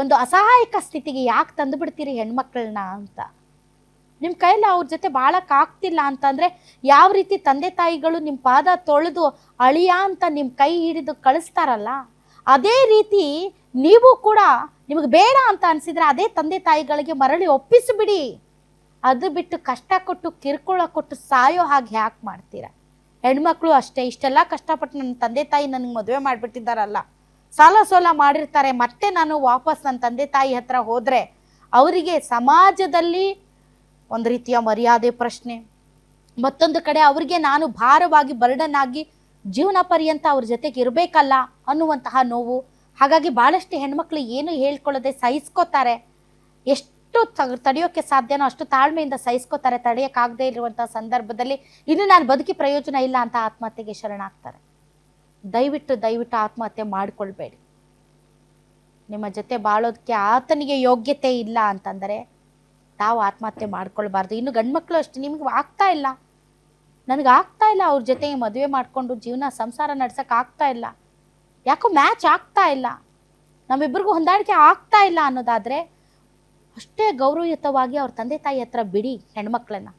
ಒಂದು ಅಸಹಾಯಕ ಸ್ಥಿತಿಗೆ ಯಾಕೆ ತಂದು ಬಿಡ್ತೀರಿ ಹೆಣ್ಮಕ್ಳನ್ನ ಅಂತ. ನಿಮ್ಮ ಕೈಲಿ ಅವ್ರ ಜೊತೆ ಬಾಳಕ್ಕಾಗ್ತಿಲ್ಲ ಅಂತಂದರೆ ಯಾವ ರೀತಿ ತಂದೆ ತಾಯಿಗಳು ನಿಮ್ಮ ಪಾದ ತೊಳೆದು ಅಳಿಯ ಅಂತ ನಿಮ್ಮ ಕೈ ಹಿಡಿದು ಕಳಿಸ್ತಾರಲ್ಲ, ಅದೇ ರೀತಿ ನೀವು ಕೂಡ ನಿಮಗೆ ಬೇಡ ಅಂತ ಅನಿಸಿದ್ರೆ ಅದೇ ತಂದೆ ತಾಯಿಗಳಿಗೆ ಮರಳಿ ಒಪ್ಪಿಸಿಬಿಡಿ. ಅದು ಬಿಟ್ಟು ಕಷ್ಟ ಕೊಟ್ಟು ಕಿರುಕುಳ ಕೊಟ್ಟು ಸಾಯೋ ಹಾಗೆ ಯಾಕೆ ಮಾಡ್ತೀರ? ಹೆಣ್ಮಕ್ಳು ಅಷ್ಟೇ, ಇಷ್ಟೆಲ್ಲ ಕಷ್ಟಪಟ್ಟು ನನ್ನ ತಂದೆ ತಾಯಿ ನನಗೆ ಮದುವೆ ಮಾಡಿಬಿಟ್ಟಿದ್ದಾರಲ್ಲ, ಸಾಲ ಸೋಲ ಮಾಡಿರ್ತಾರೆ, ಮತ್ತೆ ನಾನು ವಾಪಸ್ ನನ್ನ ತಂದೆ ತಾಯಿ ಹತ್ರ ಹೋದರೆ ಅವರಿಗೆ ಸಮಾಜದಲ್ಲಿ ಒಂದು ರೀತಿಯ ಮರ್ಯಾದೆ ಪ್ರಶ್ನೆ, ಮತ್ತೊಂದು ಕಡೆ ಅವರಿಗೆ ನಾನು ಭಾರವಾಗಿ ಬರ್ಡನ್ ಆಗಿ ಜೀವನ ಪರ್ಯಂತ ಅವ್ರ ಜೊತೆಗೆ ಇರಬೇಕಲ್ಲ ಅನ್ನುವಂತಹ ನೋವು. ಹಾಗಾಗಿ ಭಾಳಷ್ಟು ಹೆಣ್ಮಕ್ಳು ಏನು ಹೇಳ್ಕೊಳ್ಳದೆ ಸಹಿಸ್ಕೋತಾರೆ. ಎಷ್ಟು ತಡೆಯೋಕ್ಕೆ ಸಾಧ್ಯನೋ ಅಷ್ಟು ತಾಳ್ಮೆಯಿಂದ ಸಹಿಸ್ಕೋತಾರೆ. ತಡೆಯೋಕ್ಕಾಗದೇ ಇರುವಂತಹ ಸಂದರ್ಭದಲ್ಲಿ ಇನ್ನು ನಾನು ಬದುಕಿ ಪ್ರಯೋಜನ ಇಲ್ಲ ಅಂತ ಆತ್ಮಹತ್ಯೆಗೆ ಶರಣಾಗ್ತಾರೆ. ದಯವಿಟ್ಟು ಆತ್ಮಹತ್ಯೆ ಮಾಡಿಕೊಳ್ಬೇಡಿ. ನಿಮ್ಮ ಜೊತೆ ಬಾಳೋದಕ್ಕೆ ಆತನಿಗೆ ಯೋಗ್ಯತೆ ಇಲ್ಲ ಅಂತಂದರೆ ತಾವು ಆತ್ಮಹತ್ಯೆ ಮಾಡ್ಕೊಳ್ಬಾರ್ದು. ಇನ್ನು ಗಂಡ್ಮಕ್ಳು ಅಷ್ಟೇ, ನಿಮ್ಗೆ ಆಗ್ತಾ ಇಲ್ಲ, ನನಗಾಗ್ತಾ ಇಲ್ಲ ಅವ್ರ ಜೊತೆಗೆ ಮದುವೆ ಮಾಡಿಕೊಂಡು ಜೀವನ ಸಂಸಾರ ನಡ್ಸೋಕ್ಕಾಗ್ತಾ ಇಲ್ಲ, ಯಾಕೋ ಮ್ಯಾಚ್ ಆಗ್ತಾ ಇಲ್ಲ, ನಮ್ಮಿಬ್ಬರಿಗೂ ಹೊಂದಾಣಿಕೆ ಆಗ್ತಾ ಇಲ್ಲ ಅನ್ನೋದಾದರೆ ಅಷ್ಟೇ ಗೌರವಯುತವಾಗಿ ಅವ್ರ ತಂದೆ ತಾಯಿ ಹತ್ರ ಬಿಡಿ ಹೆಣ್ಮಕ್ಳನ್ನ.